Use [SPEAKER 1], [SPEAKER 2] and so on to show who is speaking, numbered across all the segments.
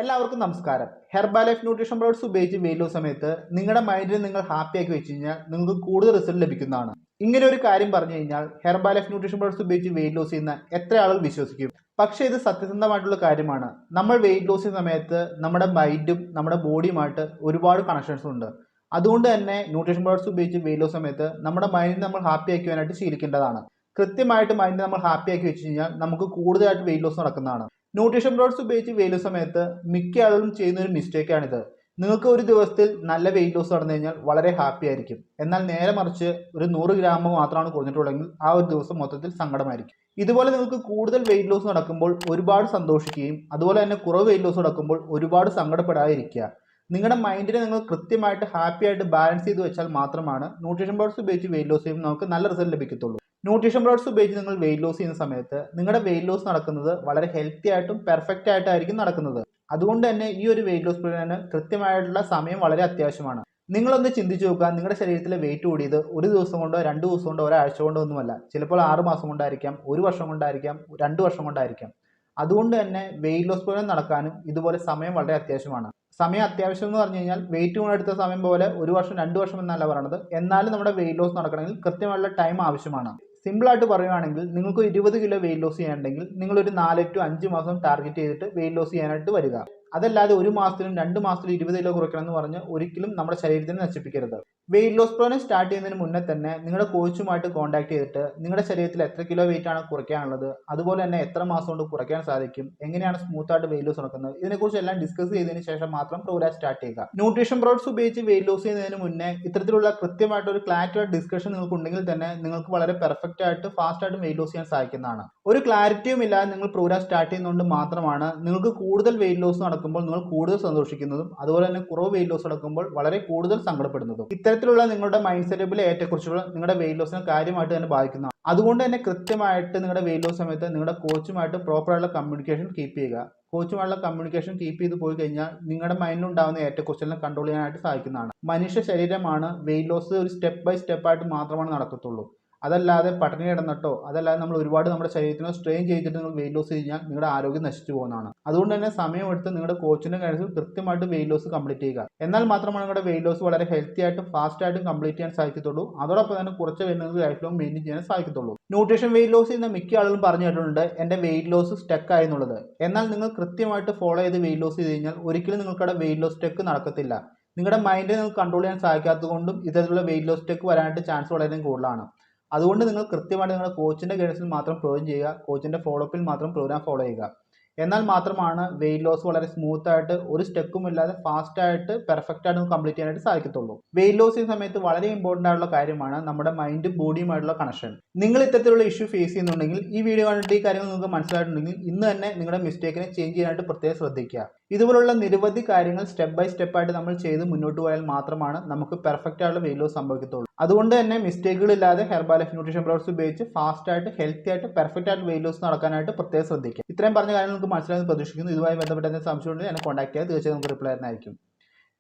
[SPEAKER 1] എല്ലാവർക്കും നമസ്കാരം. Herbalife nutrition products ഉപയോഗിച്ച് വെയിറ്റ് ലോസ് സമയത്ത് നിങ്ങളുടെ മൈൻഡിനെ നിങ്ങൾ ഹാപ്പി ആക്കി വെച്ച് കഴിഞ്ഞാൽ നിങ്ങൾക്ക് കൂടുതൽ റിസൾട്ട് ലഭിക്കുന്നതാണ്. ഇങ്ങനെ ഒരു കാര്യം പറഞ്ഞു കഴിഞ്ഞാൽ ഹെർബാലൈഫ് ന്യൂട്രീഷൻ പ്രോഡക്ട്സ് ഉപയോഗിച്ച് വെയിറ്റ് ലോസ് ചെയ്യുന്ന എത്ര ആളുകൾ വിശ്വസിക്കും? പക്ഷേ ഇത് സത്യസന്ധമായിട്ടുള്ള കാര്യമാണ്. നമ്മൾ വെയിറ്റ് ലോസ് ചെയ്യുന്ന സമയത്ത് നമ്മുടെ മൈൻഡും നമ്മുടെ ബോഡിയുമായിട്ട് ഒരുപാട് കണക്ഷൻസ് ഉണ്ട്. അതുകൊണ്ട് തന്നെ ന്യൂട്രീഷൻ പ്രോഡക്ട്സ് ഉപയോഗിച്ച് വെയിറ്റ് ലോസ് സമയത്ത് നമ്മുടെ മൈൻഡ് നമ്മൾ ഹാപ്പി ആക്കുവാനായിട്ട് ശീലിക്കേണ്ടതാണ്. കൃത്യമായിട്ട് മൈൻഡ് നമ്മൾ ഹാപ്പി ആക്കി വെച്ച് കഴിഞ്ഞാൽ നമുക്ക് കൂടുതലായിട്ട് വെയിറ്റ് ലോസ് നടക്കുന്നതാണ്. ന്യൂട്രീഷൻ പ്രോഡക്ട്സ് ഉപയോഗിച്ച് വെയിറ്റ് ലോസ് സമയത്ത് മിക്ക ആളുകളും ചെയ്യുന്ന ഒരു മിസ്റ്റേക്കാണിത്. നിങ്ങൾക്ക് ഒരു ദിവസത്തിൽ നല്ല വെയിറ്റ് ലോസ് നടന്നു കഴിഞ്ഞാൽ വളരെ ഹാപ്പി ആയിരിക്കും. എന്നാൽ നേരെ മറിച്ച് ഒരു 100 ഗ്രാം മാത്രമാണ് കുറഞ്ഞിട്ടുള്ളെങ്കിൽ ആ ഒരു ദിവസം മൊത്തത്തിൽ സങ്കടമായിരിക്കും. ഇതുപോലെ നിങ്ങൾക്ക് കൂടുതൽ വെയിറ്റ് ലോസ് നടക്കുമ്പോൾ ഒരുപാട് സന്തോഷിക്കുകയും അതുപോലെ തന്നെ കുറവ് വെയിറ്റ് ലോസ് നടക്കുമ്പോൾ ഒരുപാട് സങ്കടപ്പെടാതിരിക്കുക. നിങ്ങളുടെ മൈൻഡിനെ നിങ്ങൾ കൃത്യമായിട്ട് ഹാപ്പി ആയിട്ട് ബാലൻസ് ചെയ്ത് വെച്ചാൽ മാത്രമാണ് ന്യൂട്രീഷൻ പ്രോഡക്ട്സ് ഉപയോഗിച്ച് വെയിറ്റ് ലോസ് ചെയ്യുമ്പോൾ നമുക്ക് നല്ല റിസൾട്ട് ലഭിക്കത്തുള്ളൂ. ന്യൂട്രീഷൻ പ്രോഡക്ട്സ് ഉപയോഗിച്ച് നിങ്ങൾ വെയിറ്റ് ലോസ് ചെയ്യുന്ന സമയത്ത് നിങ്ങളുടെ വെയിറ്റ് ലോസ് നടക്കുന്നത് വളരെ ഹെൽത്തി ആയിട്ടും പെർഫെക്റ്റ് ആയിട്ടായിരിക്കും നടക്കുന്നത്. അതുകൊണ്ട് തന്നെ ഈ ഒരു വെയിറ്റ് ലോസ് പ്ലാനിന് കൃത്യമായിട്ടുള്ള സമയം വളരെ അത്യാവശ്യമാണ്. നിങ്ങളൊന്ന് ചിന്തിച്ചു നോക്കുക, നിങ്ങളുടെ ശരീരത്തിലെ വെയിറ്റ് കൂടിയത് ഒരു ദിവസം കൊണ്ടോ 2 ദിവസം കൊണ്ടോ ഒരാഴ്ച കൊണ്ടോ ഒന്നുമല്ല. ചിലപ്പോൾ 6 മാസം കൊണ്ടായിരിക്കാം, 1 വർഷം കൊണ്ടായിരിക്കാം, 2 വർഷം കൊണ്ടായിരിക്കാം. അതുകൊണ്ട് തന്നെ വെയിറ്റ് ലോസ് പ്ലാൻ നടക്കാനും ഇതുപോലെ സമയം വളരെ അത്യാവശ്യമാണ്. സമയം അത്യാവശ്യം എന്ന് പറഞ്ഞു കഴിഞ്ഞാൽ വെയിറ്റ് എടുത്ത സമയം പോലെ 1 വർഷം 2 വർഷം എന്നല്ല പറയുന്നത്. എന്നാലും നമ്മുടെ വെയിറ്റ് ലോസ് നടക്കണമെങ്കിൽ കൃത്യമായുള്ള ടൈം ആവശ്യമാണ്. സിമ്പിളായിട്ട് പറയുകയാണെങ്കിൽ നിങ്ങൾക്ക് 20 കിലോ വെയിറ്റ് ലോസ് ചെയ്യാനുണ്ടെങ്കിൽ നിങ്ങളൊരു 4 to 5 മാസം ടാർഗറ്റ് ചെയ്തിട്ട് വെയിറ്റ് ലോസ് ചെയ്യാനായിട്ട് വരിക. അതല്ലാതെ 1 മാസത്തിലും 2 മാസത്തിലും 20 കിലോ കുറയ്ക്കണം എന്ന് പറഞ്ഞ് ഒരിക്കലും നമ്മുടെ ശരീരത്തിനെ നശിപ്പിക്കരുത്. വെയിറ്റ് ലോസ് പ്ലാൻ സ്റ്റാർട്ട് ചെയ്യുന്നതിന് മുന്നേ തന്നെ നിങ്ങളുടെ കോച്ചുമായിട്ട് കോൺടാക്ട് ചെയ്തിട്ട് നിങ്ങളുടെ ശരീരത്തിൽ എത്ര കിലോ വെയിറ്റ് ആണ് കുറയ്ക്കാനുള്ളത്, അതുപോലെ തന്നെ എത്ര മാസം കൊണ്ട് കുറയ്ക്കാൻ സാധിക്കും, എങ്ങനെയാണ് സ്മൂത്തായിട്ട് വെയിറ്റ് ലോസ് നടക്കുന്നത്, ഇതിനെക്കുറിച്ച് എല്ലാം ഡിസ്കസ് ചെയ്തതിന് ശേഷം മാത്രം പ്രോഗ്രാം സ്റ്റാർട്ട് ചെയ്യുക. ന്യൂട്രീഷൻ പ്രോഡക്ട്സ് ഉപയോഗിച്ച് വെയിറ്റ് ലോസ് ചെയ്യുന്നതിന് മുന്നേ ഇത്തരത്തിലുള്ള കൃത്യമായിട്ട് ഒരു ക്ലാരിറ്റി ഡിസ്കഷൻ നിങ്ങൾക്ക് ഉണ്ടെങ്കിൽ തന്നെ നിങ്ങൾക്ക് വളരെ പെർഫെക്റ്റ് ആയിട്ട് ഫാസ്റ്റ് ആയിട്ട് വെയിറ്റ് ലോസ് ചെയ്യാൻ സാധിക്കുന്നതാണ്. ഒരു ക്ലാരിറ്റിയും ഇല്ലാതെ നിങ്ങൾ പ്രോഗ്രാം സ്റ്റാർട്ട് ചെയ്യുന്നതുകൊണ്ട് മാത്രമാണ് നിങ്ങൾക്ക് കൂടുതൽ വെയിറ്റ് ലോസ് നടക്കുമ്പോൾ നിങ്ങൾ കൂടുതൽ സന്തോഷിക്കുന്നതും അതുപോലെ തന്നെ കുറവ് വെയിറ്റ് ലോസ് നടക്കുമ്പോൾ വളരെ കൂടുതൽ സങ്കടപ്പെടുന്നതും. ഇത്തരത്തിലുള്ള നിങ്ങളുടെ മൈൻഡ് സെറ്റപ്പിലെ ഏറ്റക്കുറിച്ചുകൾ നിങ്ങളുടെ വെയിറ്റ് ലോസിനെ കാര്യമായിട്ട് തന്നെ ബാധിക്കുന്നതാണ്. അതുകൊണ്ട് തന്നെ കൃത്യമായിട്ട് നിങ്ങളുടെ വെയിറ്റ് ലോസ് സമയത്ത് നിങ്ങളുടെ കോച്ചുമായിട്ട് പ്രോപ്പറായുള്ള കമ്മ്യൂണിക്കേഷൻ കീപ്പ് ചെയ്യുക. കോച്ചുമായുള്ള കമ്മ്യൂണിക്കേഷൻ കീപ്പ് ചെയ്ത് പോയി കഴിഞ്ഞാൽ നിങ്ങളുടെ മൈൻഡിൽ ഉണ്ടാകുന്ന ഏറ്റക്കുറിച്ചിലിനെ കൺട്രോൾ ചെയ്യാനായിട്ട് സാധിക്കുന്നതാണ്. മനുഷ്യ ശരീരമാണ് വെയിറ്റ് ലോസ് ഒരു സ്റ്റെപ്പ് ബൈ സ്റ്റെപ്പ് ആയിട്ട് മാത്രമാണ് നടക്കത്തുള്ളൂ. അതല്ലാതെ പട്ടിണി കിടന്നിട്ടോ അതല്ലാതെ നമ്മൾ ഒരുപാട് നമ്മുടെ ശരീരത്തിനെ സ്ട്രെയിൻ ചെയ്തിട്ട് നിങ്ങൾ വെയിറ്റ് ലോസ് കഴിഞ്ഞാൽ നിങ്ങളുടെ ആരോഗ്യം നശിച്ചു പോകുന്നതാണ്. അതുകൊണ്ട് തന്നെ സമയമെടുത്ത് നിങ്ങളുടെ കോച്ചിന്റെ കാര്യത്തിൽ കൃത്യമായിട്ട് വെയിറ്റ് ലോസ് കംപ്ലീറ്റ് ചെയ്യുക. എന്നാൽ മാത്രമാണ് നിങ്ങളുടെ വെയിറ്റ് ലോസ് വളരെ ഹെൽത്തി ആയിട്ടും ഫാസ്റ്റ് ആയിട്ടും കംപ്ലീറ്റ് ചെയ്യാൻ സാധിക്കത്തുള്ളൂ. അതോടൊപ്പം തന്നെ കുറച്ച് വരുന്നത് ലൈഫ് ലോങ് മെയിൻറ്റെയിൻ ചെയ്യാൻ സാധിക്കത്തുള്ളൂ. ന്യൂട്രീഷൻ വെയിറ്റ് ലോസ് ചെയ്യുന്ന മിക്ക ആളുകളും പറഞ്ഞു കേട്ടിട്ടുണ്ട് എന്റെ വെയിറ്റ് ലോസ് സ്റ്റക്ക് ആയി എന്നുള്ളത്. എന്നാൽ നിങ്ങൾ കൃത്യമായിട്ട് ഫോളോ ചെയ്ത് വെയിറ്റ് ലോസ് ചെയ്ത് കഴിഞ്ഞാൽ ഒരിക്കലും നിങ്ങൾക്കവിടെ വെയിറ്റ് ലോസ് സ്റ്റക്ക് നടക്കത്തില്ല. നിങ്ങളുടെ മൈൻഡിനെ നിങ്ങൾക്ക് കൺട്രോൾ ചെയ്യാൻ സാധിക്കാത്തത് കൊണ്ടും ഇത്തരത്തിലുള്ള വെയിറ്റ് ലോസ് സ്റ്റക്ക് വരാനായിട്ട് ചാൻസ് വളരെ കൂടുതലാണ്. അതുകൊണ്ട് നിങ്ങൾ കൃത്യമായിട്ട് നിങ്ങളുടെ കോച്ചിന്റെ ഗൈഡൻസിൽ മാത്രം പ്രോഗ്രാം ചെയ്യുക, കോച്ചിന്റെ ഫോളോ അപ്പിൽ മാത്രം പ്രോഗ്രാം ഫോളോ ചെയ്യുക. എന്നാൽ മാത്രമാണ് വെയിറ്റ് ലോസ് വളരെ സ്മൂത്ത് ആയിട്ട് ഒരു സ്റ്റെക്കും ഇല്ലാതെ ഫാസ്റ്റ് ആയിട്ട് പെർഫെക്റ്റ് ആയിട്ട് കംപ്ലീറ്റ് ചെയ്യാനായിട്ട് സാധിക്കത്തുള്ളൂ. വെയിറ്റ് ലോസ് ചെയ്യുന്ന സമയത്ത് വളരെ ഇമ്പോർട്ടൻ്റ് ആയിട്ടുള്ള കാര്യമാണ് നമ്മുടെ മൈൻഡും ബോഡിയുമായിട്ടുള്ള കണക്ഷൻ. നിങ്ങൾ ഇത്തരത്തിലുള്ള ഇഷ്യൂ ഫേസ് ചെയ്യുന്നുണ്ടെങ്കിൽ ഈ വീഡിയോ കണ്ടിട്ട് ഈ കാര്യങ്ങൾ നിങ്ങൾക്ക് മനസ്സിലായിട്ടുണ്ടെങ്കിൽ ഇന്ന് തന്നെ നിങ്ങളുടെ മിസ്റ്റേക്കിനെ ചേഞ്ച് ചെയ്യാനായിട്ട് പ്രത്യേകം ശ്രദ്ധിക്കുക. ഇതുപോലുള്ള നിരവധി കാര്യങ്ങൾ സ്റ്റെപ്പ് ബൈ സ്റ്റെപ്പ് ആയിട്ട് നമ്മൾ ചെയ്ത് മുന്നോട്ട് പോയാൽ മാത്രമാണ് നമുക്ക് പെർഫെക്റ്റ് ആയിട്ടുള്ള വെയിറ്റ് ലോസ് സംഭവിക്കത്തുള്ളൂ. അതുകൊണ്ട് തന്നെ മിസ്റ്റേക്കുകളില്ലാതെ ഹെർബാലൈഫ് ന്യൂട്രീഷൻ പ്രോഡക്ട്സ് ഉപയോഗിച്ച് ഫാസ്റ്റ് ആയിട്ട് ഹെൽത്തി ആയിട്ട് പെർഫെക്റ്റ് ആയിട്ട് വെയിറ്റ് ലോസ് നടക്കാനായിട്ട് പ്രത്യേകം ശ്രദ്ധിക്കുക. ഇത്രയും പറഞ്ഞ കാര്യങ്ങൾ നിങ്ങൾക്ക് മനസ്സിലായെന്ന് പ്രതീക്ഷിക്കുന്നു. ഇതുമായി ബന്ധപ്പെട്ട എന്തെങ്കിലും സംശയം ഉണ്ടെങ്കിൽ എന്നെ കോൺടാക്ട് ചെയ്യുക, തീർച്ചയായും നമുക്ക് റിപ്ലൈ ആയിരിക്കും.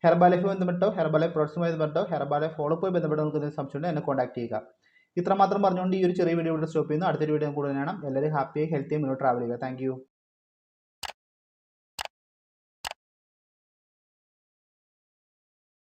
[SPEAKER 1] ഹെർബാലൈഫ് ബന്ധപ്പെട്ടോ ഹെർബാലൈഫ് പ്രോഡക്ട്സുമായി ബന്ധപ്പെട്ടോ ഹെർബാലൈഫ് ഫോളോ പോയി ബന്ധപ്പെട്ടോ നിങ്ങൾക്ക് എന്തെങ്കിലും സംശയം ഉണ്ടെങ്കിൽ എന്നെ കോൺടാക്ട് ചെയ്യുക. ഇത്രമാത്രം പറഞ്ഞുകൊണ്ട് ഈ ഒരു ചെറിയ വീഡിയോ ഇവിടെ സ്റ്റോപ്പ് ചെയ്യുന്നു. അടുത്തൊരു വീഡിയോ കൂടുതൽ കാണാം. എല്ലാവരും ഹാപ്പിയായി ഹെൽത്തിയായി മുന്നോട്ട് ട്രാവൽ ചെയ്യുക. താങ്ക്